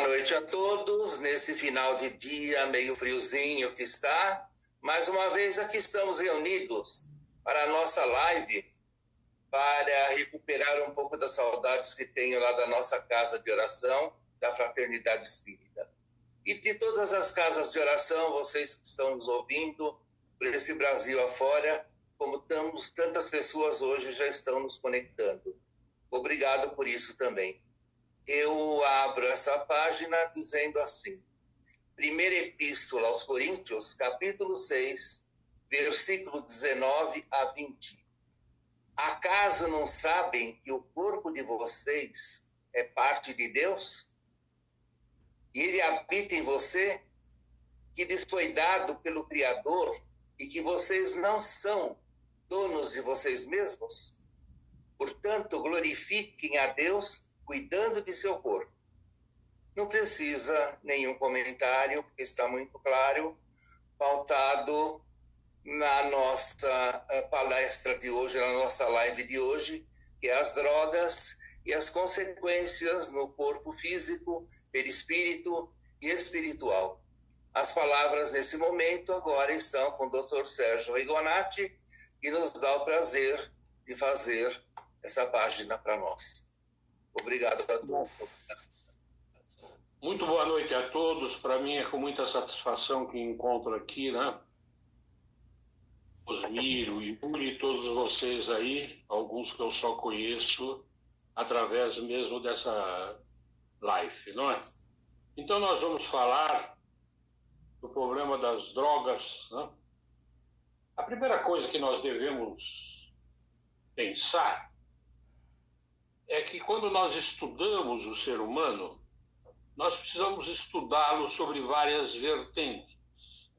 noite a todos, nesse final de dia meio friozinho que está. Mais uma vez aqui estamos reunidos para a nossa live, para recuperar um pouco das saudades que tenho lá da nossa casa de oração, da Fraternidade Espírita. E de todas as casas de oração, vocês que estão nos ouvindo, por esse Brasil afora, como tantas pessoas hoje já estão nos conectando. Obrigado por isso também. Eu abro essa página dizendo assim: Primeira Epístola aos Coríntios, capítulo 6, versículo 19 a 20. Acaso não sabem que o corpo de vocês é parte de Deus? E ele habita em você, que lhes foi dado pelo Criador, e que vocês não são donos de vocês mesmos? Portanto, glorifiquem a Deus cuidando de seu corpo. Não precisa nenhum comentário, porque está muito claro, pautado na nossa palestra de hoje, na nossa live de hoje, que é as drogas e as consequências no corpo físico, perispírito e espiritual. As palavras nesse momento agora estão com o Dr. Sérgio Rigonati, que nos dá o prazer de fazer essa página para nós. Obrigado a todos. Muito boa noite a todos. Para mim é com muita satisfação que encontro aqui, né? Osmiro, Yuri, todos vocês aí, alguns que eu só conheço através mesmo dessa live, não é? Então nós vamos falar do problema das drogas, né? A primeira coisa que nós devemos pensar é que quando nós estudamos o ser humano, nós precisamos estudá-lo sobre várias vertentes.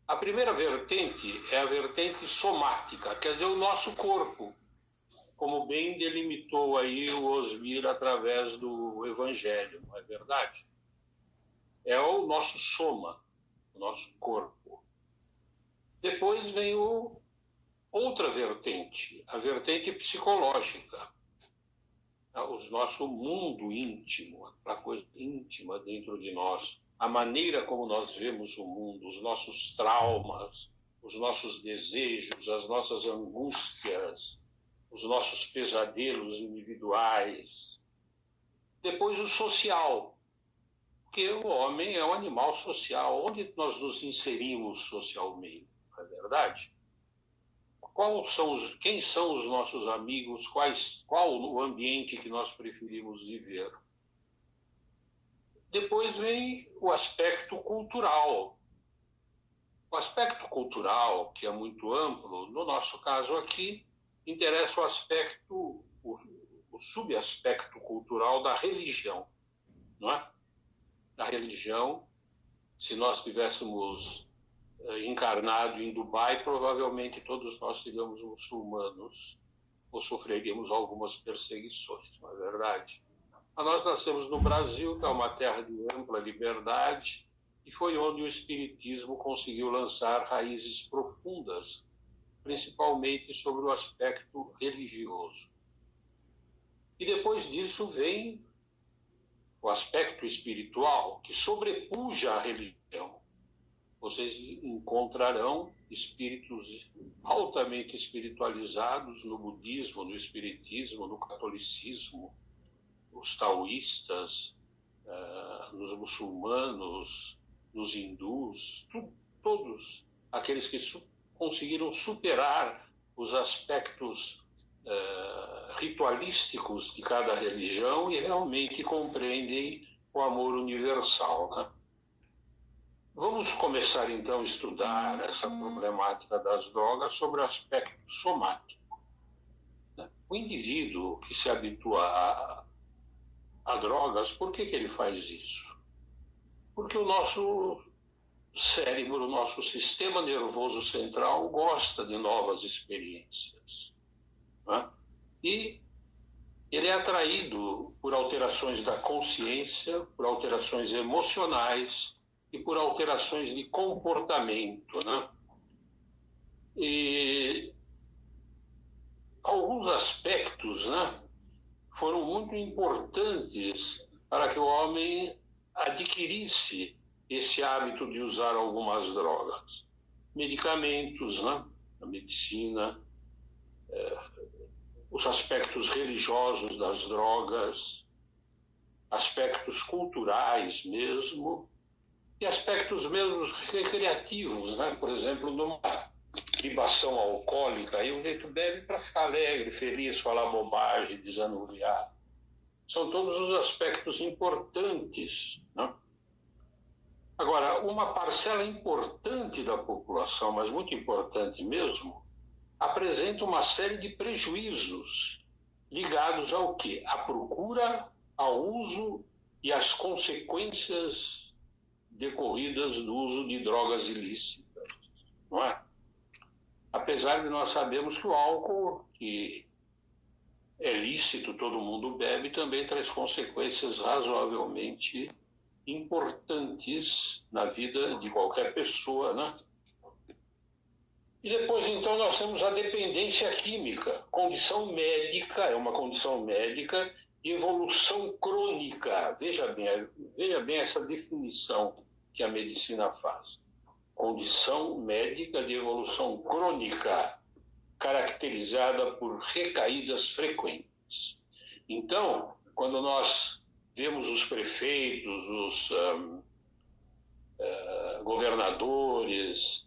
A primeira vertente é a vertente somática, quer dizer, o nosso corpo, como bem delimitou aí o Osmir através do Evangelho, não é verdade? É o nosso soma, o nosso corpo. Depois vem outra vertente, a vertente psicológica, o nosso mundo íntimo, a coisa íntima dentro de nós, a maneira como nós vemos o mundo, os nossos traumas, os nossos desejos, as nossas angústias, os nossos pesadelos individuais. Depois o social, porque o homem é um animal social, onde nós nos inserimos socialmente, não é verdade? Quem são os nossos amigos? Qual o ambiente que nós preferimos viver? Depois vem o aspecto cultural. O aspecto cultural, que é muito amplo, no nosso caso aqui, interessa o subaspecto cultural da religião, não é? A religião, se nós tivéssemos encarnado em Dubai, provavelmente todos nós seríamos muçulmanos ou sofreríamos algumas perseguições, não é verdade? Mas nós nascemos no Brasil, que é uma terra de ampla liberdade, e foi onde o Espiritismo conseguiu lançar raízes profundas, principalmente sobre o aspecto religioso. E depois disso vem o aspecto espiritual, que sobrepuja a religião. Vocês encontrarão espíritos altamente espiritualizados no budismo, no espiritismo, no catolicismo, os taoístas, nos muçulmanos, nos hindus, todos aqueles que conseguiram superar os aspectos ritualísticos de cada religião e realmente compreendem o amor universal, né? Vamos começar, então, a estudar essa problemática das drogas sobre o aspecto somático. O indivíduo que se habitua a drogas, por que ele faz isso? Porque o nosso cérebro, o nosso sistema nervoso central gosta de novas experiências, né? E ele é atraído por alterações da consciência, por alterações emocionais, e por alterações de comportamento, né? E alguns aspectos, né, foram muito importantes para que o homem adquirisse esse hábito de usar algumas drogas. Medicamentos, né? A medicina, os aspectos religiosos das drogas, aspectos culturais mesmo, e aspectos mesmo recreativos, né? Por exemplo, numa libação alcoólica, aí o jeito bebe para ficar alegre, feliz, falar bobagem, desanuviar. São todos os aspectos importantes, né? Agora, uma parcela importante da população, mas muito importante mesmo, apresenta uma série de prejuízos ligados ao quê? À procura, ao uso e às consequências decorridas do uso de drogas ilícitas, não é? Apesar de nós sabermos que o álcool, que é lícito, todo mundo bebe, também traz consequências razoavelmente importantes na vida de qualquer pessoa, né? E depois, então, nós temos a dependência química, condição médica, é uma condição médica de evolução crônica. Veja bem essa definição que a medicina faz. Condição médica de evolução crônica, caracterizada por recaídas frequentes. Então, quando nós vemos os prefeitos, os governadores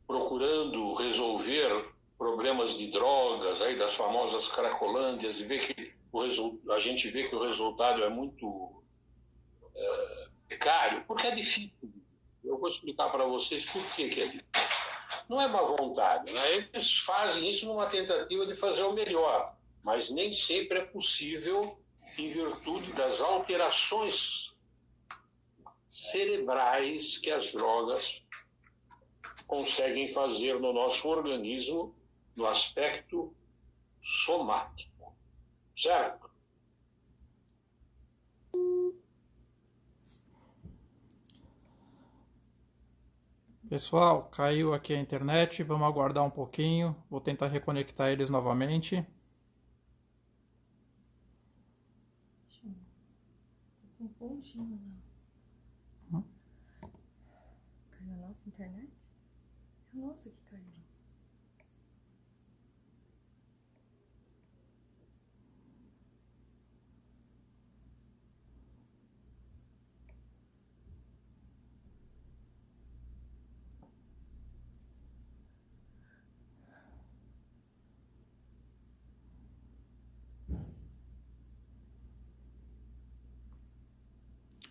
procurando resolver problemas de drogas, aí das famosas cracolândias, e a gente vê que o resultado é muito precário, porque é difícil. Eu vou explicar para vocês por que é difícil. Não é má vontade, né? Eles fazem isso numa tentativa de fazer o melhor, mas nem sempre é possível em virtude das alterações cerebrais que as drogas conseguem fazer no nosso organismo no aspecto somático, certo? Pessoal, caiu aqui a internet, vamos aguardar um pouquinho, vou tentar reconectar eles novamente. Um pontinho lá. Caiu na nossa internet? É a nossa que caiu.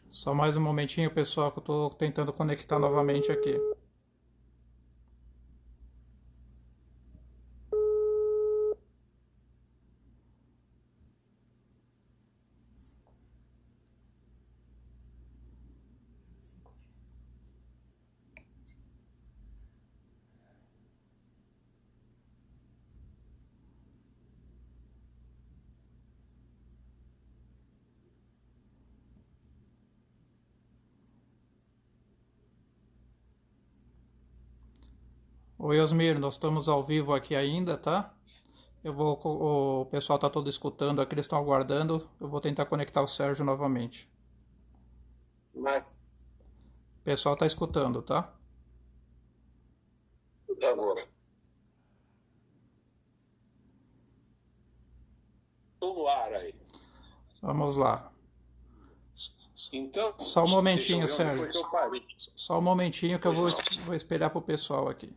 Só mais um momentinho, pessoal, que eu estou tentando conectar novamente aqui. Oi, Osmir, nós estamos ao vivo aqui ainda, tá? O pessoal tá todo escutando aqui, eles estão aguardando. Eu vou tentar conectar o Sérgio novamente. Mas, O pessoal tá escutando, tá? por favor. Estou no ar aí. Vamos lá. Então, Só um momentinho, deixa eu ver onde Sérgio. foi que eu parei. Só um momentinho que eu Pois vou esperar pro pessoal aqui.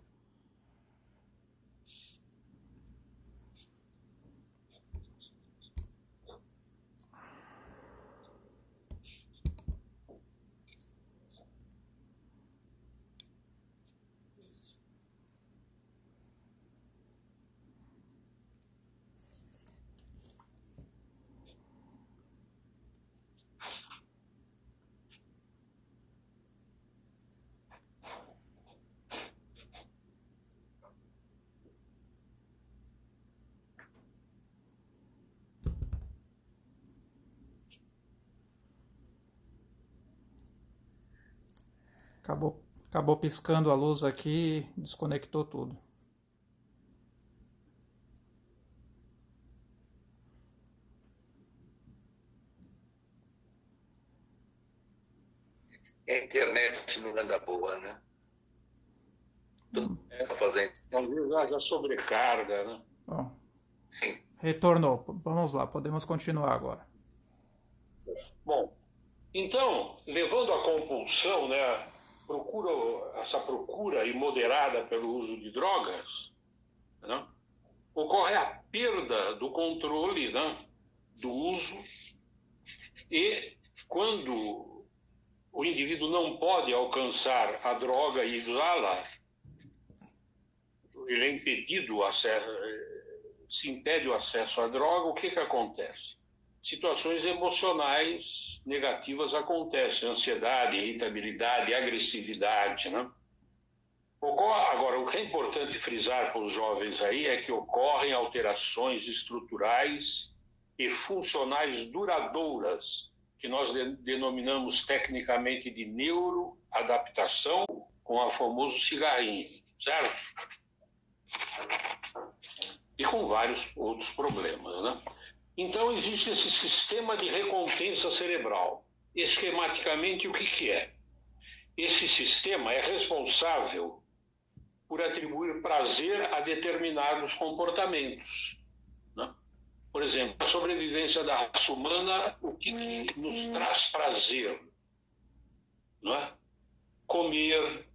Acabou piscando a luz aqui e desconectou tudo. a internet não anda boa, né? Tudo está fazendo. Talvez haja sobrecarga, né? Bom, Sim. retornou. Vamos lá, podemos continuar agora. Bom, então, levando à compulsão, né, essa procura imoderada pelo uso de drogas, né, ocorre a perda do controle, né, do uso, e quando o indivíduo não pode alcançar a droga e usá-la, ele é impedido se impede o acesso à droga, o que acontece? Situações emocionais negativas acontecem, ansiedade, irritabilidade, agressividade, né? Agora, o que é importante frisar para os jovens aí é que ocorrem alterações estruturais e funcionais duradouras, que nós denominamos tecnicamente de neuroadaptação, com o famoso cigarrinho, certo? E com vários outros problemas, né? Então, existe esse sistema de recompensa cerebral. Esquematicamente, o que é? Esse sistema é responsável por atribuir prazer a determinados comportamentos, né? Por exemplo, a sobrevivência da raça humana, o que nos traz prazer? Não é? Comer,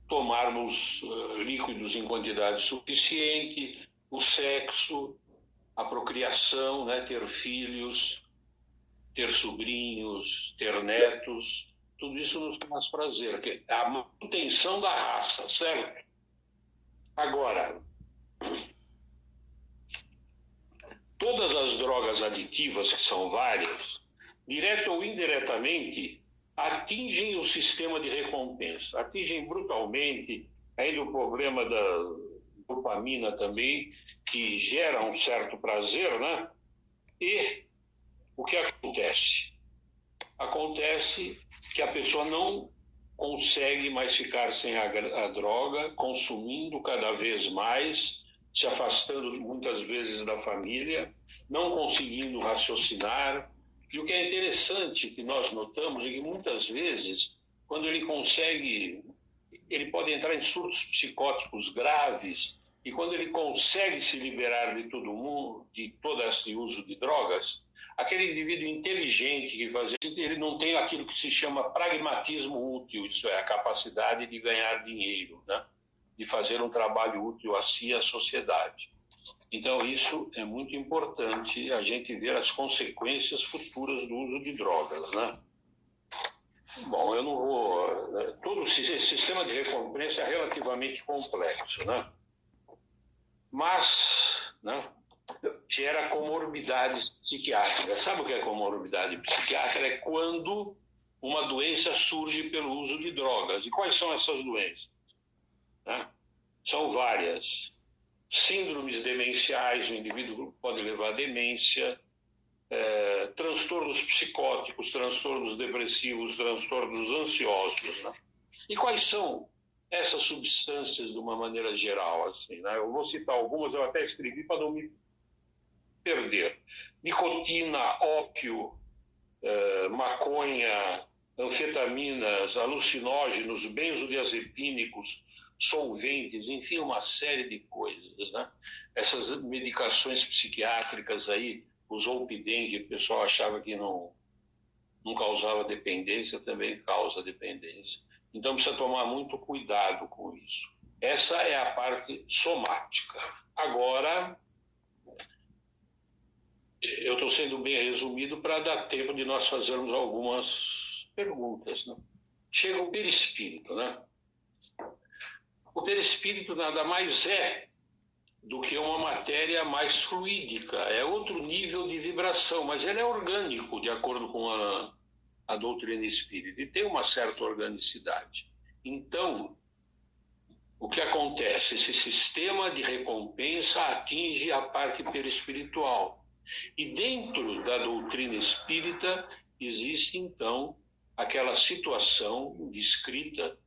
tomarmos líquidos em quantidade suficiente, o sexo, a procriação, né? Ter filhos, ter sobrinhos, ter netos, tudo isso nos traz prazer, que é a manutenção da raça, certo? Agora, todas as drogas aditivas, que são várias, direto ou indiretamente, atingem o sistema de recompensa, atingem brutalmente, ainda o problema da dopamina também, que gera um certo prazer, né? E o que acontece? Acontece que a pessoa não consegue mais ficar sem a droga, consumindo cada vez mais, se afastando muitas vezes da família, não conseguindo raciocinar. E o que é interessante que nós notamos é que muitas vezes, quando ele consegue, ele pode entrar em surtos psicóticos graves, e quando ele consegue se liberar de todo esse uso de drogas, aquele indivíduo inteligente que faz isso, ele não tem aquilo que se chama pragmatismo útil, isso é, a capacidade de ganhar dinheiro, né? De fazer um trabalho útil a si e à sociedade. Então, isso é muito importante, a gente ver as consequências futuras do uso de drogas, né? Bom, eu não vou... Todo esse sistema de recompensa é relativamente complexo, né? Mas, né, gera comorbidades psiquiátricas. Sabe o que é comorbidade psiquiátrica? É quando uma doença surge pelo uso de drogas. E quais são essas doenças? Né? São várias. Síndromes demenciais, o indivíduo pode levar a demência, transtornos psicóticos, transtornos depressivos, transtornos ansiosos. Né? E quais são essas substâncias de uma maneira geral? Assim, né? Eu vou citar algumas, eu até escrevi para não me perder. Nicotina, ópio, maconha, anfetaminas, alucinógenos, benzodiazepínicos, solventes, enfim, uma série de coisas, né? Essas medicações psiquiátricas aí, o Zolpidem, que o pessoal achava que não causava dependência, também causa dependência. Então precisa tomar muito cuidado com isso. Essa é a parte somática. Agora, eu estou sendo bem resumido para dar tempo de nós fazermos algumas perguntas, né? Chega o perispírito, né? O perispírito nada mais é do que uma matéria mais fluídica, é outro nível de vibração, mas ele é orgânico, de acordo com a doutrina espírita, e tem uma certa organicidade. Então, o que acontece? Esse sistema de recompensa atinge a parte perispiritual. E dentro da doutrina espírita existe, então, aquela situação descrita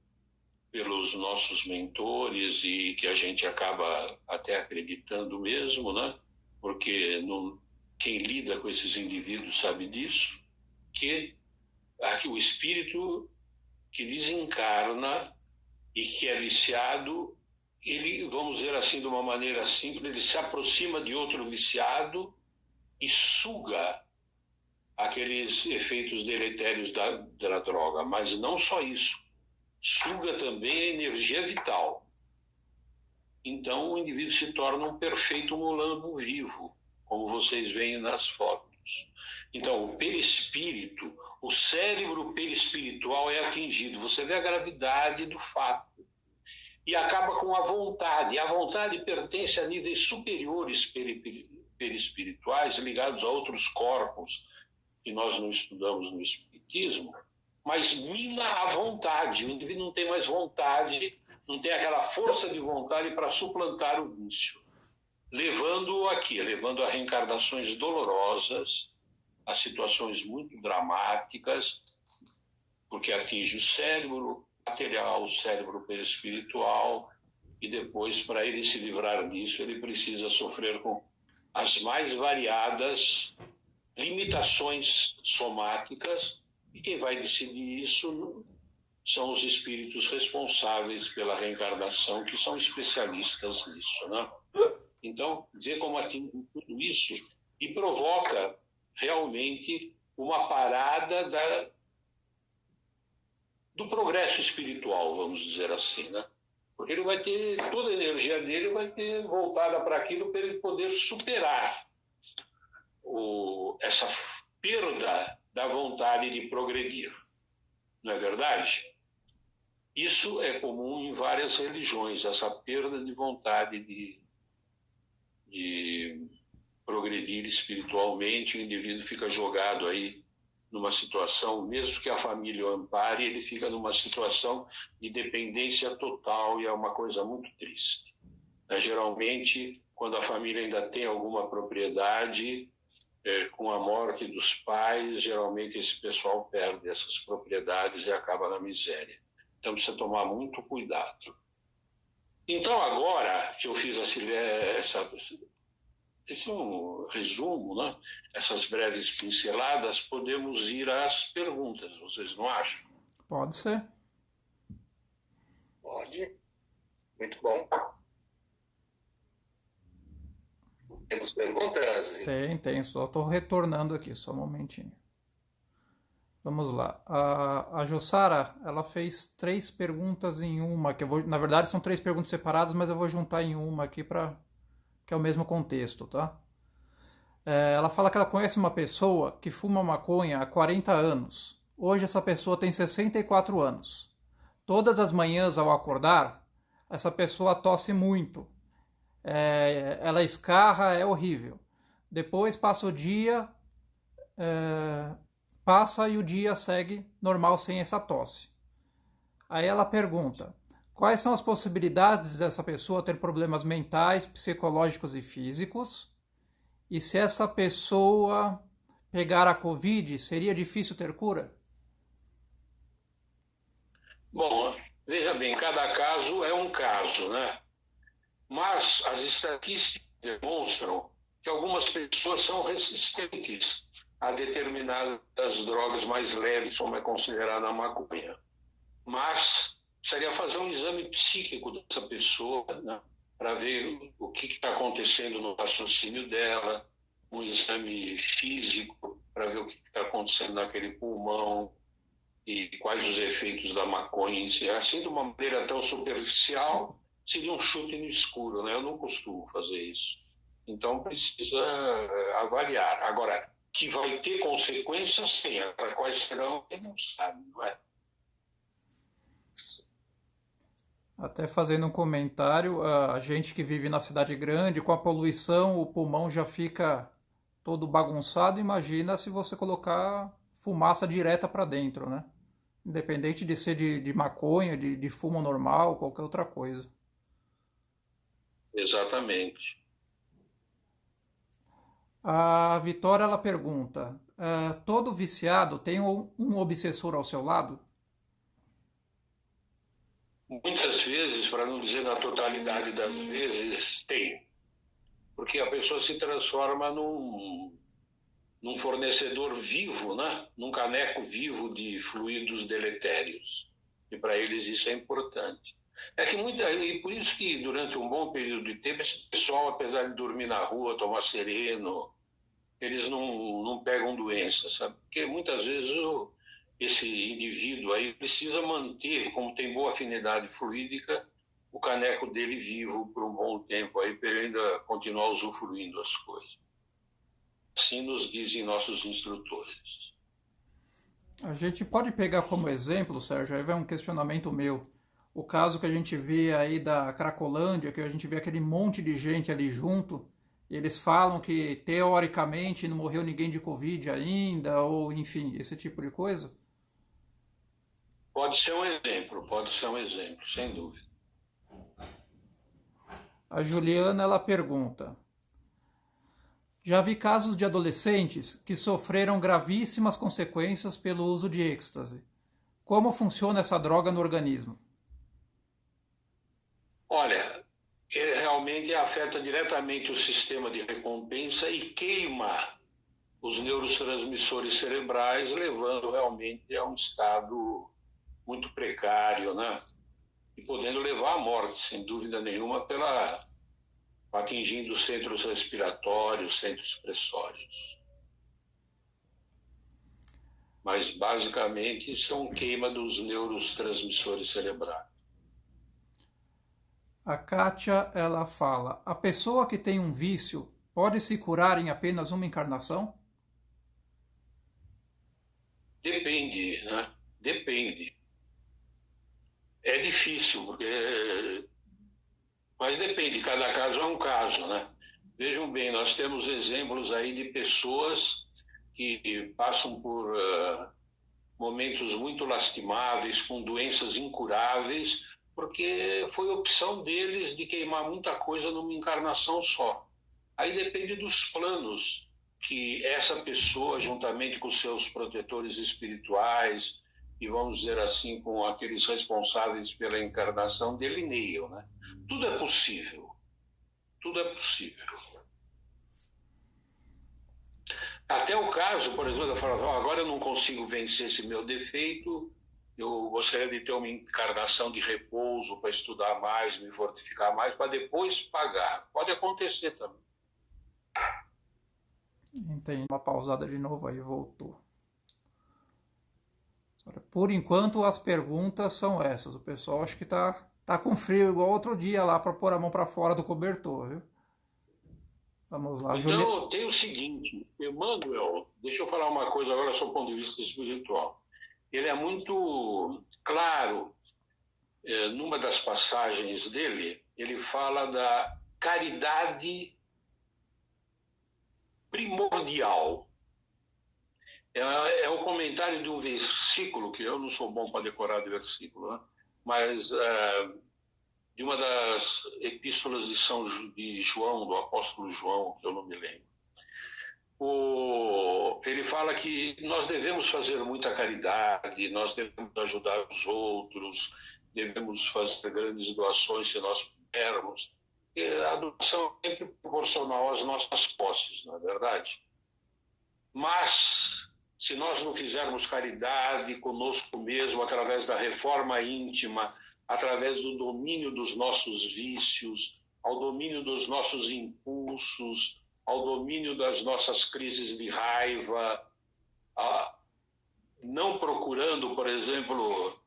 pelos nossos mentores e que a gente acaba até acreditando mesmo, né? Porque quem lida com esses indivíduos sabe disso, que aqui o espírito que desencarna e que é viciado, ele, vamos dizer assim, de uma maneira simples, ele se aproxima de outro viciado e suga aqueles efeitos deletérios da droga. Mas não só isso, suga também a energia vital. Então o indivíduo se torna um perfeito mulambo vivo, como vocês veem nas fotos. Então o perispírito, o cérebro perispiritual é atingido. Você vê a gravidade do fato. E acaba com a vontade. A vontade pertence a níveis superiores perispirituais, ligados a outros corpos que nós não estudamos no Espiritismo, mas mina a vontade. O indivíduo não tem mais vontade, não tem aquela força de vontade para suplantar o vício, levando-o aqui, levando a reencarnações dolorosas, a situações muito dramáticas, porque atinge o cérebro material, o cérebro perispiritual, e depois, para ele se livrar disso, ele precisa sofrer com as mais variadas limitações somáticas, e quem vai decidir isso são os espíritos responsáveis pela reencarnação, que são especialistas nisso, né? Então, vê como atinge tudo isso e provoca realmente uma parada do progresso espiritual, vamos dizer assim, né? Porque ele vai ter, toda a energia dele vai ter voltada para aquilo para ele poder superar essa perda da vontade de progredir. Não é verdade? Isso é comum em várias religiões, essa perda de vontade de progredir espiritualmente. O indivíduo fica jogado aí numa situação, mesmo que a família o ampare, ele fica numa situação de dependência total, e é uma coisa muito triste. Geralmente, quando a família ainda tem alguma propriedade, com a morte dos pais, geralmente esse pessoal perde essas propriedades e acaba na miséria. Então precisa tomar muito cuidado. Então agora que eu fiz esse é um resumo, né? Essas breves pinceladas, podemos ir às perguntas, vocês não acham? Pode ser. Pode. Muito bom. Temos perguntas? Tem. Só estou retornando aqui, só um momentinho. Vamos lá. A Jussara, ela fez 3 perguntas em uma, que eu vou, na verdade são 3 perguntas separadas, mas eu vou juntar em uma aqui que é o mesmo contexto, tá? Ela fala que ela conhece uma pessoa que fuma maconha há 40 anos. Hoje essa pessoa tem 64 anos. Todas as manhãs ao acordar, essa pessoa tosse muito. Ela escarra, é horrível. Depois passa o dia, passa e o dia segue normal sem essa tosse. Aí ela pergunta: quais são as possibilidades dessa pessoa ter problemas mentais, psicológicos e físicos? E se essa pessoa pegar a Covid, seria difícil ter cura? Bom, veja bem, cada caso é um caso, né? Mas as estatísticas demonstram que algumas pessoas são resistentes a determinadas drogas mais leves, como é considerada a maconha. Mas precisaria fazer um exame psíquico dessa pessoa, né, para ver o que está acontecendo no raciocínio dela, um exame físico para ver o que está acontecendo naquele pulmão e quais os efeitos da maconha em si. Assim, de uma maneira tão superficial, seria um chute no escuro, né? Eu não costumo fazer isso. Então, precisa avaliar. Agora, que vai ter consequências, sim. Agora, quais serão, ele não sabe, não é? Até fazendo um comentário, a gente que vive na cidade grande, com a poluição, o pulmão já fica todo bagunçado. Imagina se você colocar fumaça direta para dentro, né? Independente de ser de maconha, de fumo normal, qualquer outra coisa. Exatamente. A Vitória, ela pergunta: todo viciado tem um obsessor ao seu lado? Muitas vezes, para não dizer na totalidade das vezes, tem. Porque a pessoa se transforma num fornecedor vivo, né? Num caneco vivo de fluidos deletérios. E para eles isso é importante. E por isso que durante um bom período de tempo, esse pessoal, apesar de dormir na rua, tomar sereno, eles não pegam doença, sabe? Porque muitas vezes esse indivíduo aí precisa manter, como tem boa afinidade fluídica, o caneco dele vivo por um bom tempo aí, para ele ainda continuar usufruindo as coisas. Assim nos dizem nossos instrutores. A gente pode pegar como exemplo, Sérgio, aí vai um questionamento meu. O caso que a gente vê aí da Cracolândia, que a gente vê aquele monte de gente ali junto, e eles falam que teoricamente não morreu ninguém de Covid ainda, ou enfim, esse tipo de coisa? Pode ser um exemplo, sem dúvida. A Juliana, ela pergunta: já vi casos de adolescentes que sofreram gravíssimas consequências pelo uso de êxtase. Como funciona essa droga no organismo? Olha, ele realmente afeta diretamente o sistema de recompensa e queima os neurotransmissores cerebrais, levando realmente a um estado muito precário, né? E podendo levar à morte, sem dúvida nenhuma, atingindo os centros respiratórios, centros expressórios. Mas, basicamente, são queima dos neurotransmissores cerebrais. A Kátia, ela fala: a pessoa que tem um vício pode se curar em apenas uma encarnação? Depende, né? Depende. É difícil, mas depende, cada caso é um caso, né? Vejam bem, nós temos exemplos aí de pessoas que passam por momentos muito lastimáveis, com doenças incuráveis, porque foi opção deles de queimar muita coisa numa encarnação só. Aí depende dos planos que essa pessoa, juntamente com seus protetores espirituais, e vamos dizer assim, com aqueles responsáveis pela encarnação, delineiam, né? Tudo é possível. Tudo é possível. Até o caso, por exemplo, eu falo, agora eu não consigo vencer esse meu defeito, eu gostaria de ter uma encarnação de repouso para estudar mais, me fortificar mais, para depois pagar. Pode acontecer também. Entendi. Uma pausada de novo aí, voltou. Por enquanto as perguntas são essas. O pessoal acho que tá com frio igual outro dia lá para pôr a mão para fora do cobertor, viu? Vamos lá, Então, tem o seguinte, Emmanuel, deixa eu falar uma coisa agora do ponto de vista espiritual. Ele é muito claro, numa das passagens dele, ele fala da caridade primordial. É o comentário de um versículo, que eu não sou bom para decorar de versículo, né? Mas de uma das epístolas de João, do apóstolo João, que eu não me lembro. Ele fala que nós devemos fazer muita caridade, nós devemos ajudar os outros, devemos fazer grandes doações se nós pudermos. E a doação é sempre proporcional às nossas posses, não é verdade? Mas, se nós não fizermos caridade conosco mesmo, através da reforma íntima, através do domínio dos nossos vícios, ao domínio dos nossos impulsos, ao domínio das nossas crises de raiva, não procurando, por exemplo,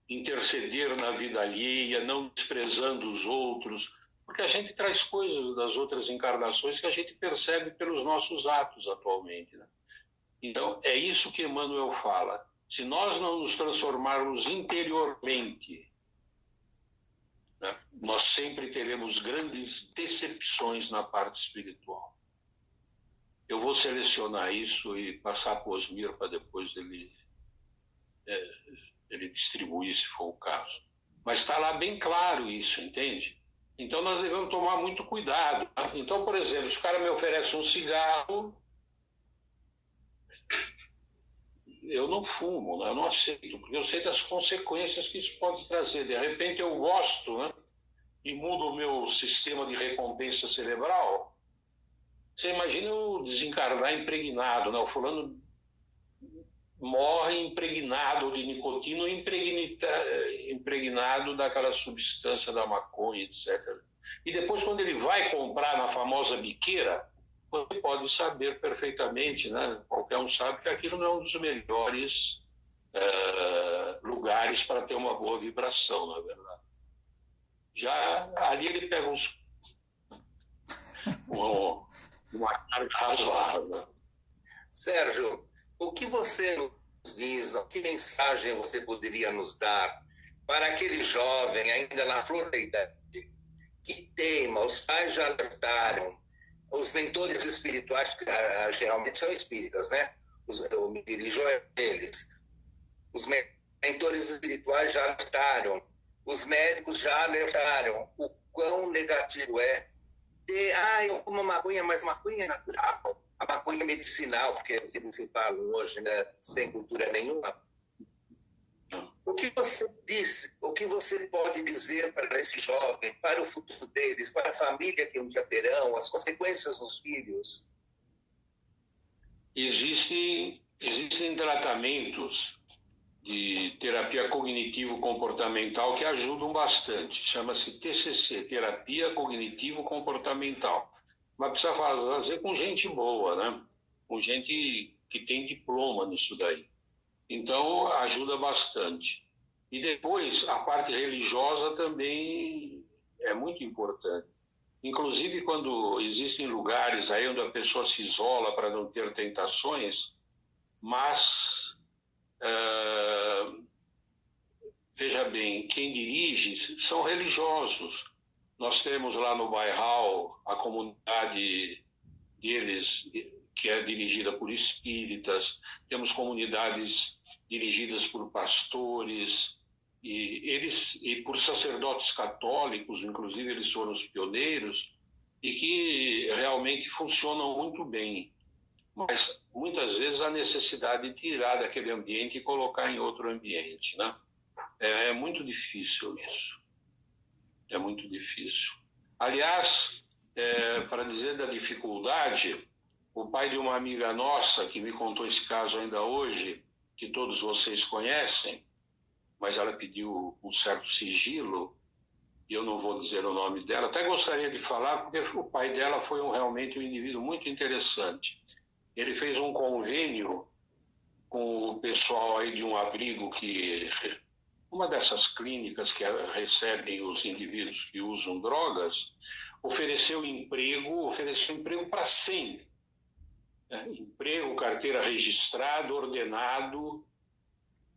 interceder na vida alheia, não desprezando os outros, porque a gente traz coisas das outras encarnações que a gente percebe pelos nossos atos atualmente, né? Então, é isso que Emmanuel fala. Se nós não nos transformarmos interiormente, né, nós sempre teremos grandes decepções na parte espiritual. Eu vou selecionar isso e passar para o Osmir para depois ele distribuir, se for o caso. Mas está lá bem claro isso, entende? Então nós devemos tomar muito cuidado. Então, por exemplo, se o cara me oferece um cigarro, eu não fumo, né? Eu não aceito, porque eu sei das consequências que isso pode trazer. De repente eu gosto, né? E mudo o meu sistema de recompensa cerebral, Você imagina o desencarnar impregnado, né? O fulano morre impregnado de nicotina ou impregnado daquela substância da maconha, etc. E depois, quando ele vai comprar na famosa biqueira, você pode saber perfeitamente, né? Qualquer um sabe que aquilo não é um dos melhores lugares para ter uma boa vibração, na verdade. Já ali ele pega uma carga razoável. Sérgio, o que você nos diz, que mensagem você poderia nos dar para aquele jovem ainda na flor da idade que teima, os pais já alertaram, os mentores espirituais, que geralmente são espíritas, né? Eu me dirijo a eles. Os mentores espirituais já alertaram, os médicos já alertaram o quão negativo é ter, eu como maconha, mas maconha natural, a maconha medicinal, porque se falam hoje, né, sem cultura nenhuma. O que você disse, o que você pode dizer para esse jovem, para o futuro deles, para a família que um dia terão, as consequências nos filhos? Existem tratamentos de terapia cognitivo-comportamental que ajudam bastante. Chama-se TCC, Terapia Cognitivo-Comportamental. Mas precisa fazer com gente boa, né? Com gente que tem diploma nisso daí. Então, ajuda bastante. E depois, a parte religiosa também é muito importante. Inclusive, quando existem lugares aí onde a pessoa se isola para não ter tentações, mas, veja bem, quem dirige são religiosos. Nós temos lá no Bairral a comunidade deles, que é dirigida por espíritas, temos comunidades dirigidas por pastores e por sacerdotes católicos, inclusive eles foram os pioneiros, e que realmente funcionam muito bem. Mas muitas vezes há necessidade de tirar daquele ambiente e colocar em outro ambiente, né? É muito difícil isso. É muito difícil. Aliás, para dizer da dificuldade, o pai de uma amiga nossa, que me contou esse caso ainda hoje, que todos vocês conhecem, mas ela pediu um certo sigilo, e eu não vou dizer o nome dela, até gostaria de falar, porque o pai dela foi realmente um indivíduo muito interessante. Ele fez um convênio com o pessoal aí de um abrigo uma dessas clínicas que recebem os indivíduos que usam drogas, ofereceu emprego para 100. Emprego, carteira registrada, ordenado.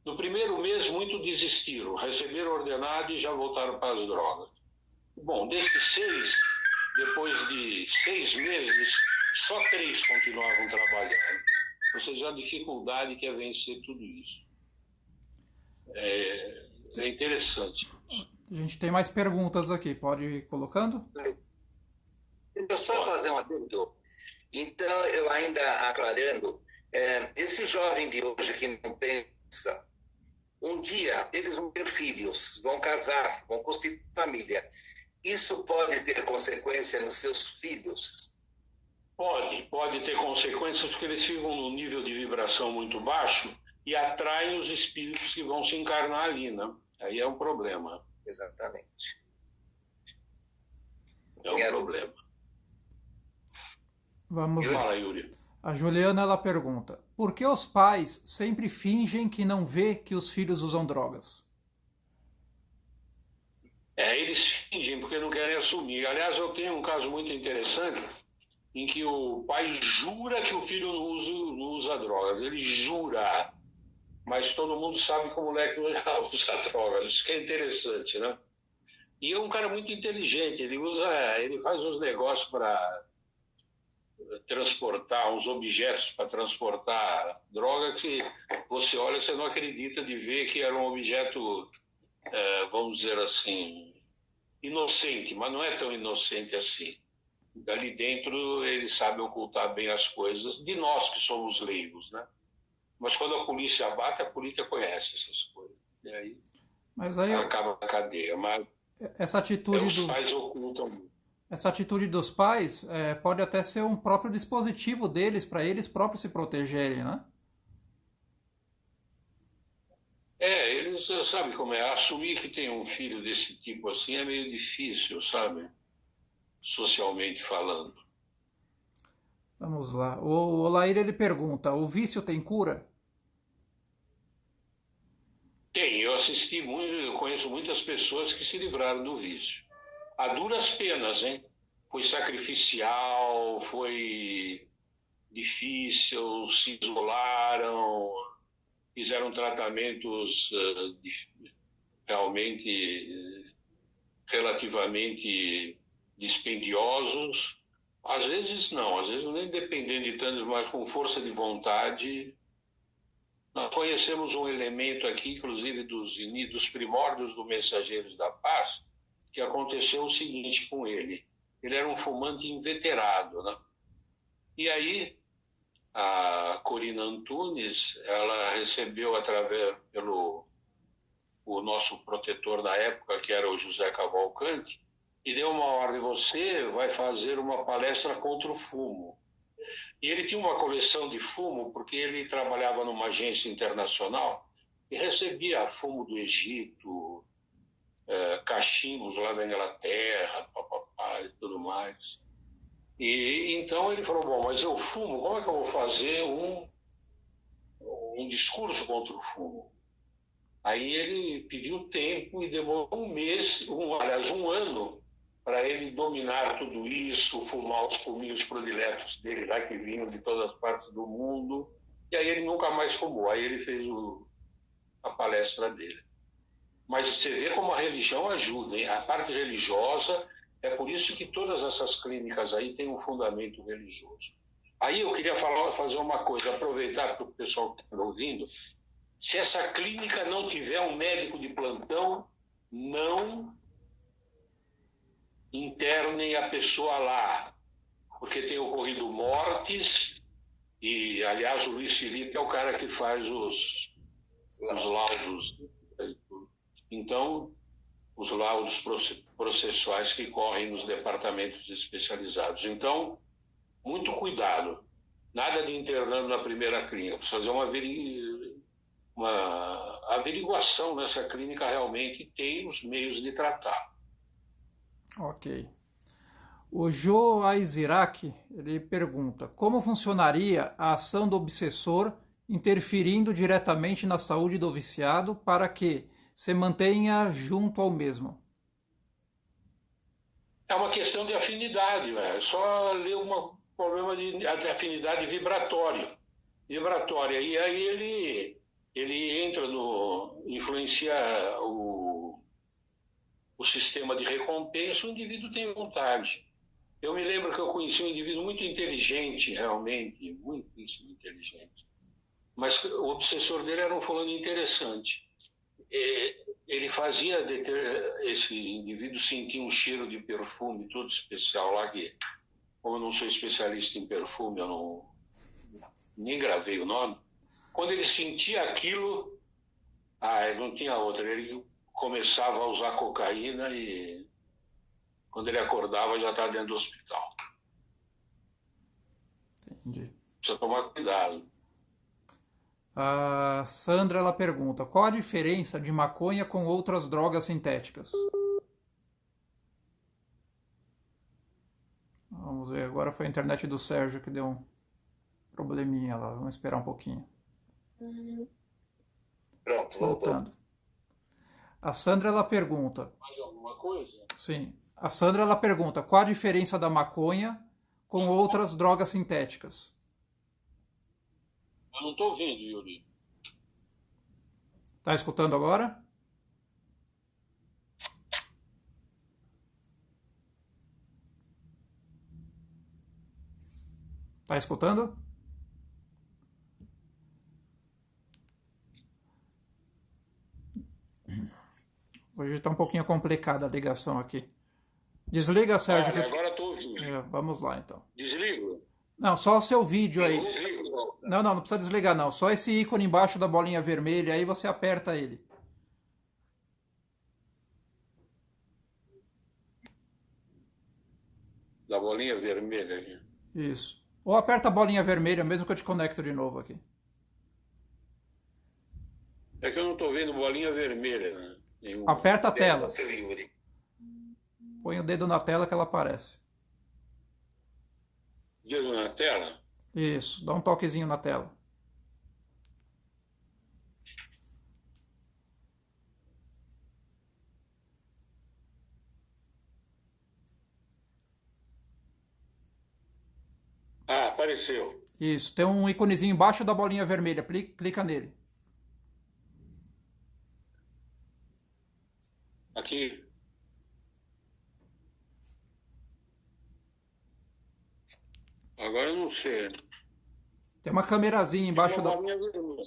No primeiro mês, muito desistiram, receberam ordenado e já voltaram para as drogas. Bom, desses 6, depois de 6 meses, só 3 continuavam trabalhando. Ou seja, a dificuldade que é vencer tudo isso. É interessante. A gente tem mais perguntas aqui, pode ir colocando? Deixa eu só fazer uma pergunta. Então, eu ainda aclarando, esse jovem de hoje que não pensa, um dia eles vão ter filhos, vão casar, vão constituir família. Isso pode ter consequência nos seus filhos? Pode ter consequências porque eles ficam num nível de vibração muito baixo e atraem os espíritos que vão se encarnar ali, né? Aí é um problema. Exatamente. É um problema. Vamos lá. Fala, Yuri. A Juliana, ela pergunta: por que os pais sempre fingem que não vê que os filhos usam drogas? Eles fingem porque não querem assumir. Aliás, eu tenho um caso muito interessante em que o pai jura que o filho não usa drogas. Ele jura. Mas todo mundo sabe que o moleque não usa drogas. Isso que é interessante, né? E é um cara muito inteligente. Ele faz uns negócios para transportar, uns objetos para transportar droga que você olha e você não acredita de ver que era um objeto, vamos dizer assim, inocente, mas não é tão inocente assim. Dali dentro ele sabe ocultar bem as coisas, de nós que somos leigos, né? Mas quando a polícia abate, a polícia conhece essas coisas. E aí, acaba a cadeia. Mas essa atitude os pais ocultam muito. essa atitude dos pais pode até ser um próprio dispositivo deles para eles próprios se protegerem, né? Eles, sabe como é? Assumir que tem um filho desse tipo assim é meio difícil, sabe? Socialmente falando. Vamos lá. O Olair ele pergunta: o vício tem cura? Tem, eu assisti muito, eu conheço muitas pessoas que se livraram do vício. A duras penas, hein? Foi sacrificial, foi difícil, se isolaram, fizeram tratamentos realmente relativamente dispendiosos. Às vezes não, às vezes nem dependendo de tanto, mas com força de vontade. Nós conhecemos um elemento aqui, inclusive dos primórdios do Mensageiros da Paz, que aconteceu o seguinte com ele. Ele era um fumante inveterado, né? E aí a Corina Antunes, ela recebeu pelo o nosso protetor na época, que era o José Cavalcante, e deu uma ordem: você vai fazer uma palestra contra o fumo. E ele tinha uma coleção de fumo, porque ele trabalhava numa agência internacional e recebia fumo do Egito, cachimbos lá da Inglaterra, papapá, e tudo mais. E então ele falou: bom, mas eu fumo, como é que eu vou fazer um discurso contra o fumo? Aí ele pediu tempo e demorou um mês, aliás, um ano, para ele dominar tudo isso, fumar os fuminhos prediletos dele lá, que vinham de todas as partes do mundo. E aí ele nunca mais fumou. Aí ele fez a palestra dele. Mas você vê como a religião ajuda, hein? A parte religiosa, é por isso que todas essas clínicas aí têm um fundamento religioso. Aí eu queria fazer uma coisa, aproveitar para o pessoal que está ouvindo. Se essa clínica não tiver um médico de plantão, não internem a pessoa lá, porque tem ocorrido mortes e, aliás, o Luiz Felipe é o cara que faz os laudos. Então, os laudos processuais que correm nos departamentos especializados. Então, muito cuidado. Nada de internando na primeira clínica. Precisa fazer uma averiguação nessa clínica realmente tem os meios de tratar. Ok. O Joe Aiziraki, ele pergunta: como funcionaria a ação do obsessor interferindo diretamente na saúde do viciado para que se mantenha junto ao mesmo? É uma questão de afinidade, é só ler um problema de afinidade vibratória. E aí ele entra influencia o sistema de recompensa, o indivíduo tem vontade. Eu me lembro que eu conheci um indivíduo muito inteligente, realmente, muitíssimo inteligente. Mas o obsessor dele era um fulano interessante. Ele fazia esse indivíduo sentir um cheiro de perfume todo especial lá, que, como eu não sou especialista em perfume, eu nem gravei o nome. Quando ele sentia aquilo, não tinha outra. Ele começava a usar cocaína e quando ele acordava já estava dentro do hospital. Entendi. Precisa tomar cuidado. A Sandra ela pergunta: qual a diferença de maconha com outras drogas sintéticas? Vamos ver, agora foi a internet do Sérgio que deu um probleminha lá. Vamos esperar um pouquinho. Pronto, Voltando. A Sandra ela pergunta: Mais alguma coisa? sim. A Sandra ela pergunta: qual a diferença da maconha com outras drogas sintéticas? Eu não estou ouvindo, Yuri. Tá escutando agora? Tá escutando? Hoje está um pouquinho complicada a ligação aqui. Desliga, Sérgio. Olha, agora estou ouvindo. Vamos lá, então. Desligo? Não, só o seu vídeo aí. Desligo. Não precisa desligar, não. Só esse ícone embaixo da bolinha vermelha, aí você aperta ele. Da bolinha vermelha aqui. Isso. Ou aperta a bolinha vermelha, mesmo que eu te conecto de novo aqui. É que eu não estou vendo bolinha vermelha, né? Nenhuma. Aperta a tela. Seu Yuri. Põe o dedo na tela que ela aparece. Dedo na tela? Isso. Dá um toquezinho na tela. Ah, apareceu. Isso. Tem um íconezinho embaixo da bolinha vermelha. Clica nele. Aqui. Agora eu não sei. Tem uma câmerazinha embaixo Uma da... bolinha vermelha.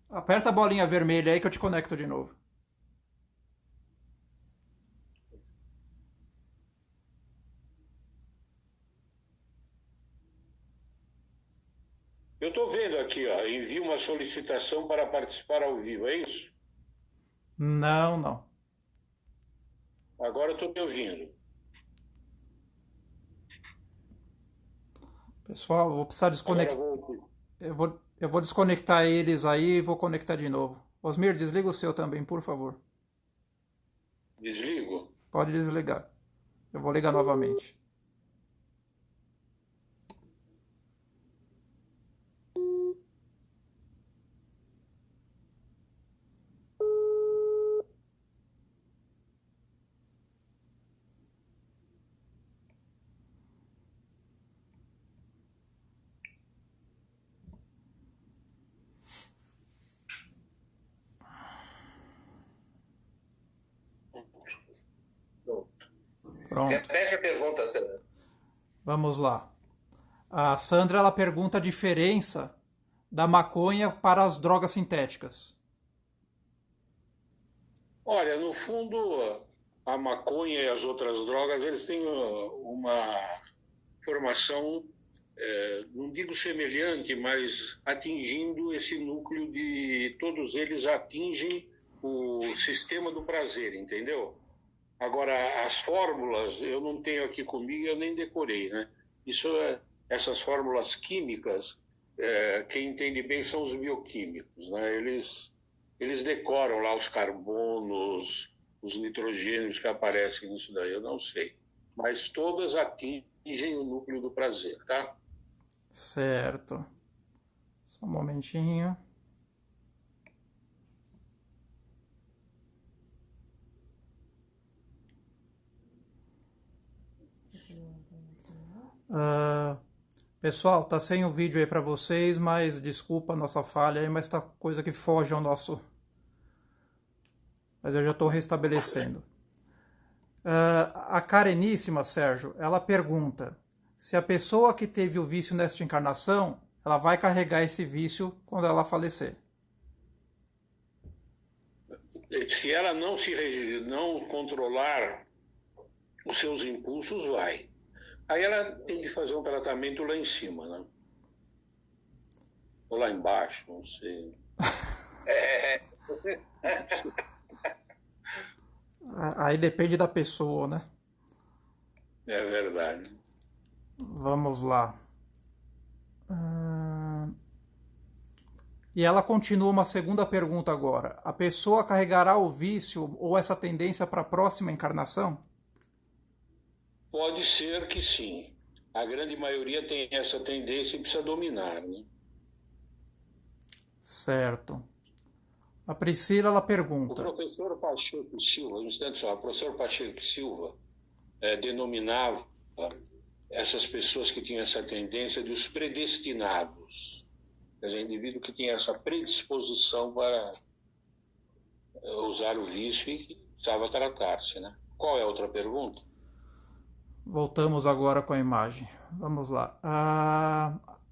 Aperta a bolinha vermelha aí que eu te conecto de novo. Eu estou vendo aqui, ó, envia uma solicitação para participar ao vivo, é isso? Não, não. Agora eu estou te ouvindo. Pessoal, eu vou precisar Agora desconectar. Eu vou desconectar eles aí e vou conectar de novo. Osmir, desliga o seu também, por favor. Desligo. Pode desligar. Eu vou ligar novamente. Pronto. Repete a pergunta, Sandra. Vamos lá. A Sandra ela pergunta a diferença da maconha para as drogas sintéticas. Olha, no fundo, a maconha e as outras drogas, eles têm uma formação, não digo semelhante, mas atingindo esse núcleo de... Todos eles atingem o sistema do prazer, entendeu? Agora, as fórmulas, eu não tenho aqui comigo, eu nem decorei, né? Essas fórmulas químicas, quem entende bem são os bioquímicos, né? Eles decoram lá os carbonos, os nitrogênios que aparecem nisso daí, eu não sei. Mas todas atingem o núcleo do prazer, tá? Certo. Só um momentinho. Pessoal, tá sem o vídeo aí para vocês, mas desculpa a nossa falha aí, mas tá coisa que foge ao nosso. Mas eu já estou restabelecendo. A Kareníssima, Sérgio, ela pergunta se a pessoa que teve o vício nesta encarnação, ela vai carregar esse vício quando ela falecer. Se ela não controlar os seus impulsos, vai. Aí ela tem que fazer um tratamento lá em cima, né? Ou lá embaixo, não sei. Aí depende da pessoa, né? É verdade. Vamos lá. E ela continua uma segunda pergunta agora. A pessoa carregará o vício ou essa tendência para a próxima encarnação? Pode ser que sim. A grande maioria tem essa tendência e precisa dominar, né? Certo. A Priscila, ela O pergunta. professor Pacheco Silva, um instante só, o professor Pacheco Silva denominava essas pessoas que tinham essa tendência de os predestinados. Quer dizer, indivíduo que tinha essa predisposição para usar o vício e que precisava tratar-se, né? Qual é a outra pergunta? Voltamos agora com a imagem. Vamos lá.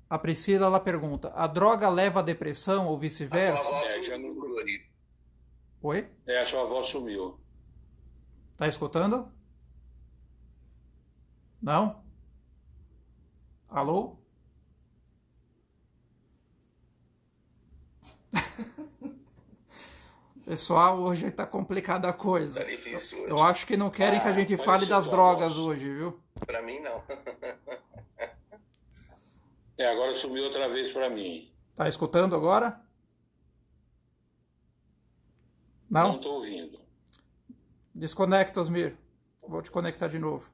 A Priscila, ela pergunta. A droga leva à depressão ou A tua vice-versa? voz sumiu, Yuri. Oi? A sua voz sumiu. Tá escutando? Não? Alô? Pessoal, hoje está complicada a coisa. Tá difícil Eu hoje. acho que não querem que a gente Põe fale os das seus drogas avós. hoje, viu? Para mim, não. Agora sumiu outra vez para mim. Tá escutando agora? Não Não? estou ouvindo. Desconecta, Osmir. Vou te conectar de novo.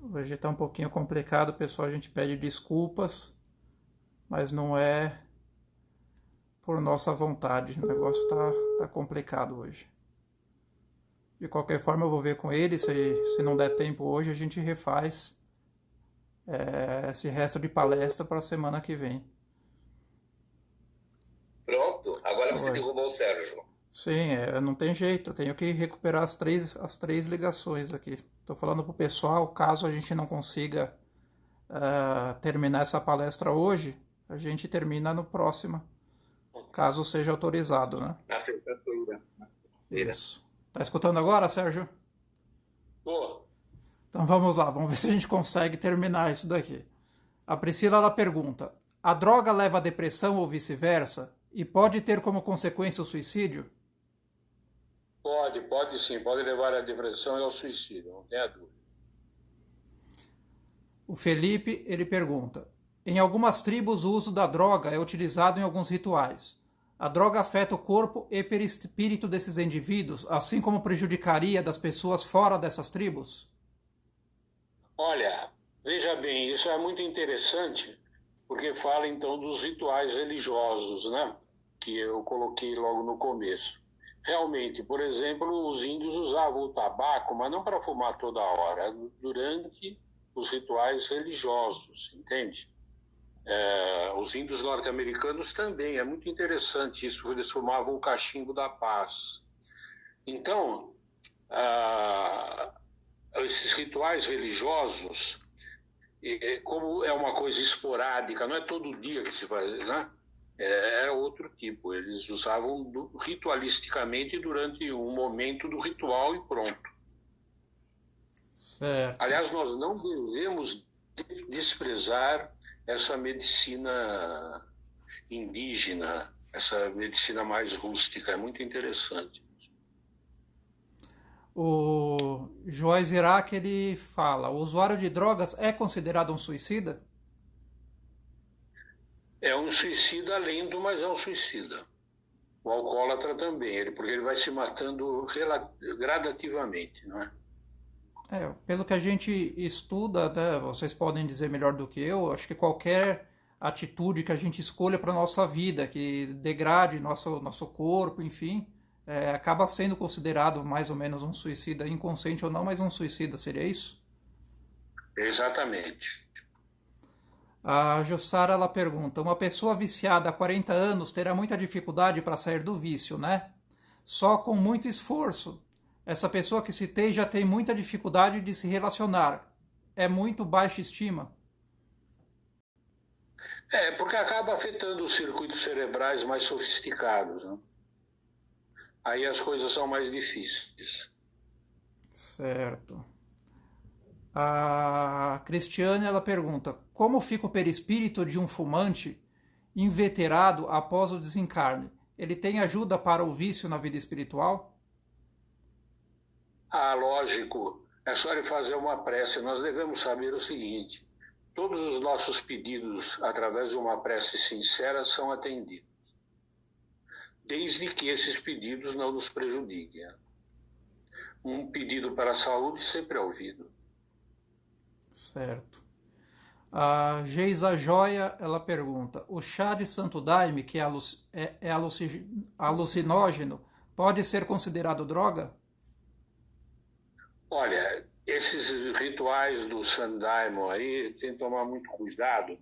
Hoje está um pouquinho complicado, pessoal. A gente pede desculpas, mas não é por nossa vontade. O negócio tá complicado hoje. De qualquer forma, eu vou ver com ele. Se não der tempo hoje, a gente refaz esse resto de palestra para a semana que vem. Pronto, agora você Oi. derrubou o Sérgio. Sim, não tem jeito. Eu tenho que recuperar as três ligações aqui. Estou falando para o pessoal, caso a gente não consiga terminar essa palestra hoje, a gente termina no próximo, caso seja autorizado, né? Na sexta-feira. Isso. Tá escutando agora, Sérgio? Pô, Então vamos lá, vamos ver se a gente consegue terminar isso daqui. A Priscila ela pergunta: a droga leva à depressão ou vice-versa? E pode ter como consequência o suicídio? pode sim, pode levar à depressão e ao suicídio, não tenha dúvida. O Felipe ele pergunta: em algumas tribos o uso da droga é utilizado em alguns rituais. A droga afeta o corpo e perispírito desses indivíduos, assim como prejudicaria das pessoas fora dessas tribos? Olha, veja bem, isso é muito interessante, porque fala então dos rituais religiosos, né? Que eu coloquei logo no começo. Realmente, por exemplo, os índios usavam o tabaco, mas não para fumar toda hora, durante os rituais religiosos, entende? Os índios norte-americanos também, é muito interessante isso, porque eles fumavam o cachimbo da paz. Então, esses rituais religiosos, como é uma coisa esporádica, não é todo dia que se faz, né? Era outro tipo, eles usavam ritualisticamente durante um momento do ritual e pronto. Certo. Aliás, nós não devemos desprezar essa medicina indígena, essa medicina mais rústica, é muito interessante. O Joyce Iraque ele fala: o usuário de drogas é considerado um suicida? É um suicida lento, mas é um suicida. O alcoólatra também, porque ele vai se matando gradativamente, não é? Pelo que a gente estuda, né, vocês podem dizer melhor do que eu, acho que qualquer atitude que a gente escolha para nossa vida, que degrade nosso corpo, enfim, acaba sendo considerado mais ou menos um suicida, inconsciente ou não, mas um suicida, seria isso? Exatamente. A Jussara ela pergunta: uma pessoa viciada há 40 anos terá muita dificuldade para sair do vício, né? Só com muito esforço. Essa pessoa que citei já tem muita dificuldade de se relacionar. É muito baixa estima. Porque acaba afetando os circuitos cerebrais mais sofisticados, né? Aí as coisas são mais difíceis. Certo. A Cristiane ela pergunta: como fica o perispírito de um fumante inveterado após o desencarne? Ele tem ajuda para o vício na vida espiritual? Lógico, é só ele fazer uma prece. Nós devemos saber o seguinte: todos os nossos pedidos, através de uma prece sincera, são atendidos, desde que esses pedidos não nos prejudiquem. Um pedido para a saúde sempre é ouvido. Certo. A Geisa Joia, ela pergunta: o chá de Santo Daime, que é alucinógeno, pode ser considerado droga? Olha, esses rituais do Sandaimon aí tem que tomar muito cuidado,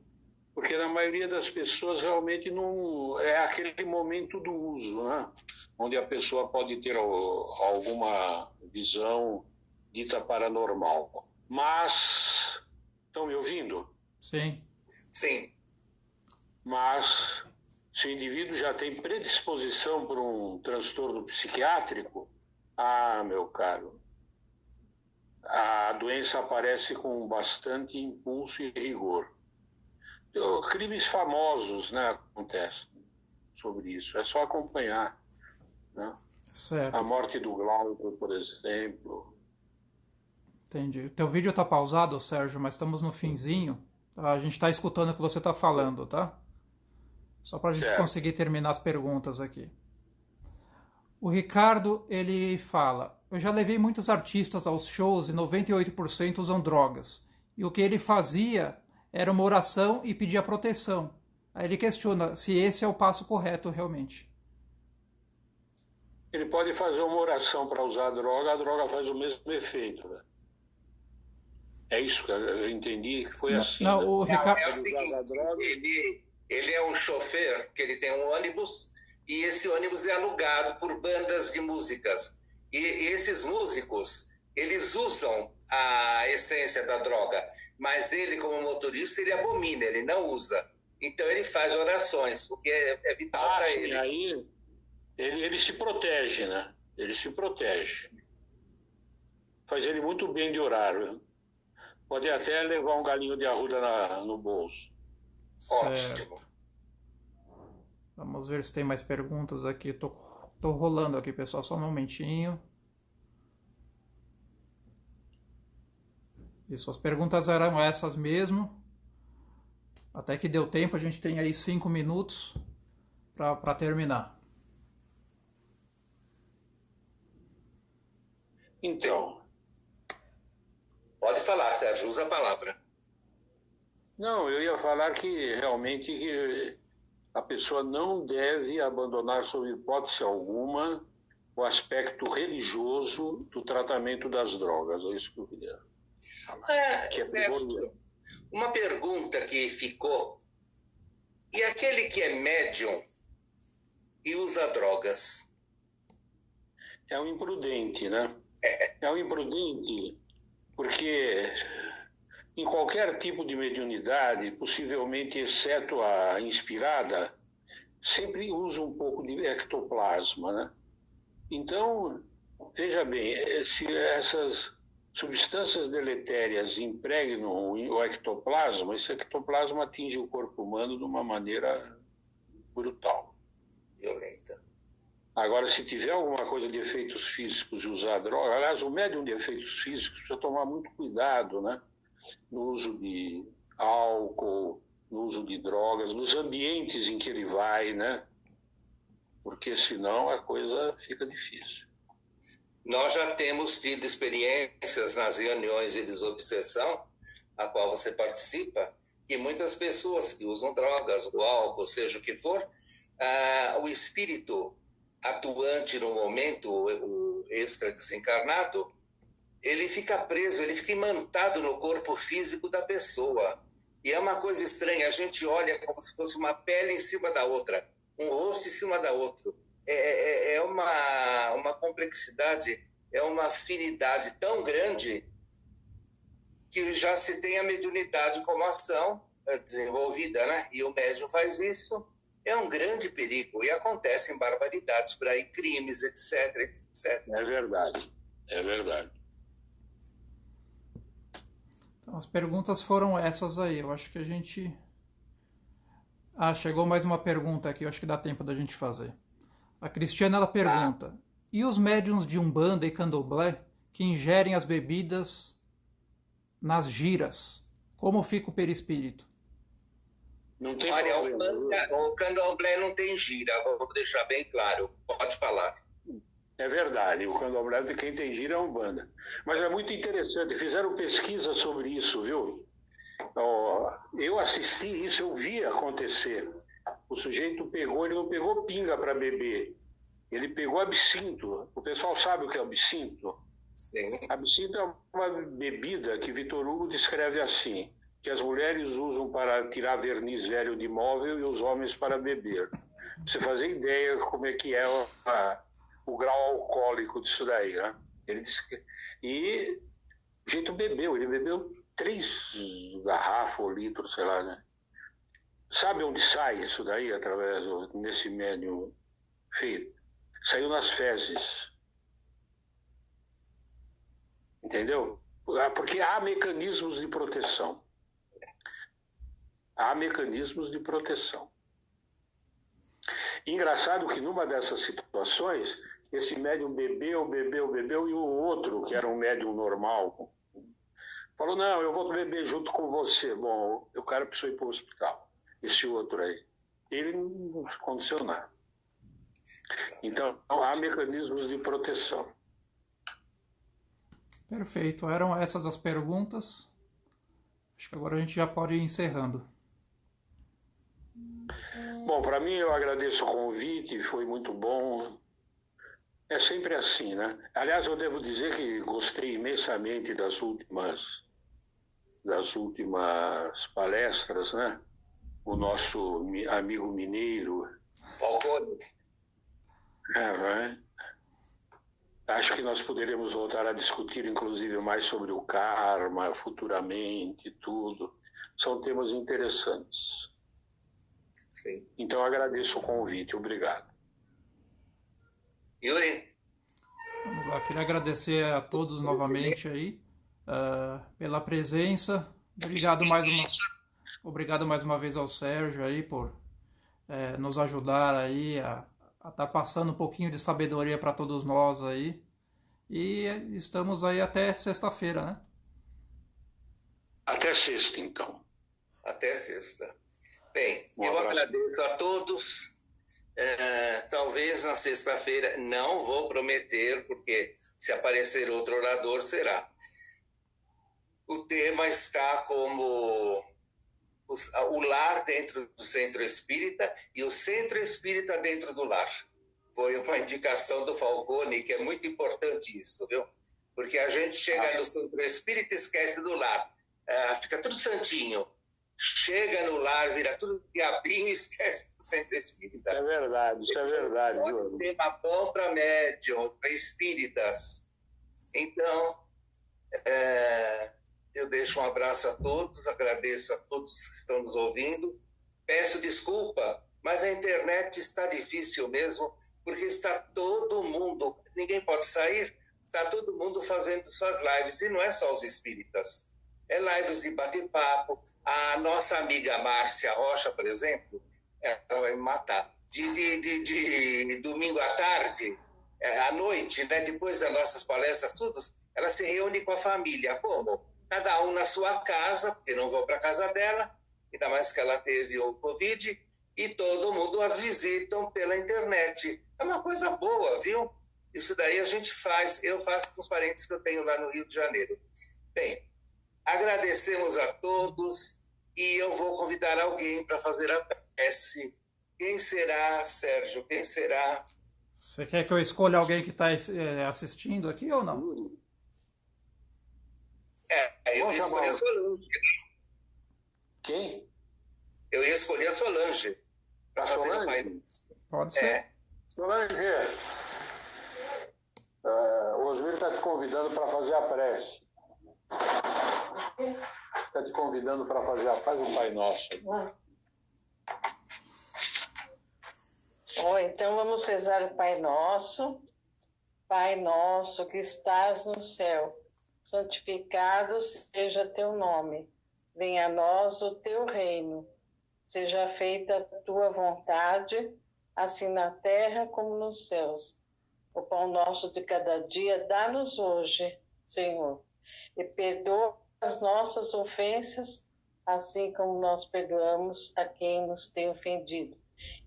porque na maioria das pessoas realmente não é aquele momento do uso, né? Onde a pessoa pode ter alguma visão dita paranormal. Mas, estão me ouvindo? Sim. Sim. Mas, se o indivíduo já tem predisposição para um transtorno psiquiátrico, meu caro, a doença aparece com bastante impulso e rigor. Crimes famosos, né, acontecem sobre isso. É só acompanhar, né? Certo, A morte do Glauco, por exemplo. entendi. O teu vídeo tá pausado, Sérgio, mas estamos no finzinho. Tá? A gente tá escutando o que você tá falando, tá? Só pra gente Certo. conseguir terminar as perguntas aqui. O Ricardo, ele fala: eu já levei muitos artistas aos shows e 98% usam drogas. E o que ele fazia era uma oração e pedia proteção. Aí ele questiona se esse é o passo correto realmente. Ele pode fazer uma oração para usar a droga faz o mesmo efeito, né? É isso que eu entendi, que foi Não, assim, não né? o Não, Ricardo. é o Ele usava a seguinte, droga. ele é um chofer, que ele tem um ônibus, e esse ônibus é alugado por bandas de músicas. E esses músicos, eles usam a essência da droga, mas ele, como motorista, ele abomina, ele não usa. Então ele faz orações, o que é vital para Sim, ele. aí ele se protege, né? Ele se protege. Faz ele muito bem de orar, viu? Pode até levar um galinho de arruda no bolso. Certo. Ótimo. Vamos ver se tem mais perguntas aqui. Tô rolando aqui, pessoal, só um momentinho. Isso, as perguntas eram essas mesmo. Até que deu tempo, a gente tem aí 5 minutos para terminar. Então, Pode falar, Sérgio, usa a palavra. não, eu ia falar que realmente que a pessoa não deve abandonar, sob hipótese alguma, o aspecto religioso do tratamento das drogas. É isso que eu queria falar. Que é Sérgio, primordial. uma pergunta que ficou. E aquele que é médium e usa drogas? É um imprudente, né? É um imprudente porque em qualquer tipo de mediunidade, possivelmente exceto a inspirada, sempre usa um pouco de ectoplasma, né? Então, veja bem, se essas substâncias deletérias impregnam o ectoplasma, esse ectoplasma atinge o corpo humano de uma maneira brutal. Violenta. Agora, se tiver alguma coisa de efeitos físicos e usar droga, aliás, o médium de efeitos físicos precisa tomar muito cuidado, né? No uso de álcool, no uso de drogas, nos ambientes em que ele vai, né? Porque senão a coisa fica difícil. Nós já temos tido experiências nas reuniões de desobsessão, a qual você participa, e muitas pessoas que usam drogas, o álcool, seja o que for, o espírito atuante no momento, o extra desencarnado, ele fica preso, ele fica imantado no corpo físico da pessoa. E é uma coisa estranha, a gente olha como se fosse uma pele em cima da outra, um rosto em cima da outra. É uma complexidade, é uma afinidade tão grande que já se tem a mediunidade como ação desenvolvida, né? E o médium faz isso, é um grande perigo. E acontecem barbaridades por aí, crimes, etc, etc. É verdade, é verdade. Então, as perguntas foram essas aí. Eu acho que a gente. Ah, chegou mais uma pergunta aqui. Eu acho que dá tempo da gente fazer. A Cristiana ela pergunta: e os médiuns de Umbanda e Candomblé que ingerem as bebidas nas giras? Como fica o perispírito? Não tem Olha, problema. o candomblé não tem gira, vou deixar bem claro. Pode falar. É verdade, o candomblé de quem tem gira é Umbanda. Mas é muito interessante, fizeram pesquisa sobre isso, viu? Eu assisti isso, eu vi acontecer. O sujeito pegou, ele não pegou pinga para beber, ele pegou absinto. O pessoal sabe o que é absinto? Sim. Absinto é uma bebida que Vitor Hugo descreve assim, que as mulheres usam para tirar verniz velho de móvel e os homens para beber. Pra você fazer ideia como é que é o grau alcoólico disso daí, né? Ele disse que... E o jeito bebeu, ele bebeu 3 garrafas ou litros, sei lá, né? Sabe onde sai isso daí, nesse médium feito? Saiu nas fezes. Entendeu? Porque há mecanismos de proteção. Há mecanismos de proteção. Engraçado que numa dessas situações, esse médium bebeu, e o outro, que era um médium normal, falou, não, eu vou beber junto com você. Bom, o cara precisou ir para o hospital. Esse outro aí. Ele não aconteceu nada. Então, há mecanismos de proteção. Perfeito. Eram essas as perguntas. Acho que agora a gente já pode ir encerrando. Bom, para mim eu agradeço o convite, foi muito bom. É sempre assim, né? Aliás, eu devo dizer que gostei imensamente das últimas palestras, né? O nosso amigo mineiro. Falcone. Né? Acho que nós poderemos voltar a discutir, inclusive, mais sobre o karma, futuramente, tudo. São temas interessantes. Sim. Então, agradeço o convite. Obrigado. Yuri? Vamos lá. Queria agradecer a todos novamente aí pela presença. Obrigado mais uma vez ao Sérgio aí por nos ajudar aí a estar passando um pouquinho de sabedoria para todos nós aí. E estamos aí até sexta-feira, né? Até sexta, então. Até sexta. Bem, eu agradeço a todos. Talvez na sexta-feira, não vou prometer, porque se aparecer outro orador, será. O tema está como o lar dentro do centro espírita e o centro espírita dentro do lar. Foi uma indicação do Falcone, que é muito importante isso, viu? Porque a gente chega no centro espírita e esquece do lar. Fica tudo santinho. Chega no lar, vira tudo diabinho e esquece do centro espírita. Isso é verdade. É um tema bom para médium, para espíritas. Então, eu deixo um abraço a todos, agradeço a todos que estão nos ouvindo. Peço desculpa, mas a internet está difícil mesmo, porque está todo mundo, ninguém pode sair, está todo mundo fazendo suas lives, e não é só os espíritas. É lives de bate-papo. A nossa amiga Márcia Rocha, por exemplo, ela vai me matar. De domingo à tarde, à noite, né, depois das nossas palestras, todos, ela se reúne com a família. Como? Cada um na sua casa, porque não vou para a casa dela, ainda mais que ela teve o Covid, e todo mundo as visitam pela internet. É uma coisa boa, viu? Isso daí a gente faz, eu faço com os parentes que eu tenho lá no Rio de Janeiro. Bem, agradecemos a todos e eu vou convidar alguém para fazer a prece. Quem será, Sérgio? Quem será? Você quer que eu escolha alguém que está assistindo aqui ou não? Eu ia escolher a Solange. Quem? Eu ia escolher a Solange para fazer o Pai Nosso. Pode ser. Solange, o Osmir está te convidando para fazer a prece. Está te convidando para faz o Pai Nosso. Então vamos rezar o Pai Nosso. Pai nosso que estás no céu, santificado seja teu nome. Venha a nós o teu reino. Seja feita a tua vontade, assim na terra como nos céus. O pão nosso de cada dia dá-nos hoje, Senhor. E perdoa as nossas ofensas, assim como nós perdoamos a quem nos tem ofendido.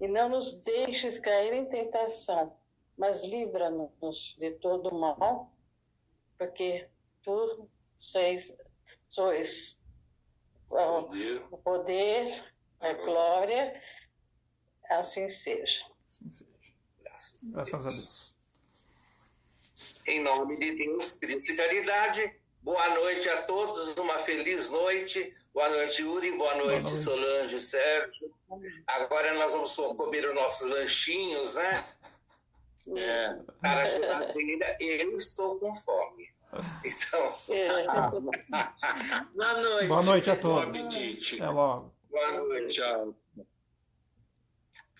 E não nos deixes cair em tentação, mas livra-nos de todo mal, porque tu sois o poder, a glória, assim seja. Assim seja. Graças a Deus. Em nome de Deus, Cristo e caridade, boa noite a todos, uma feliz noite. Boa noite, Yuri, boa noite, Solange, Sérgio. Agora nós vamos comer os nossos lanchinhos, né? Para a geladeira, eu estou com fome. Então, Boa noite. Boa noite a Bom todos. apetite. Até logo. boa noite. Tchau.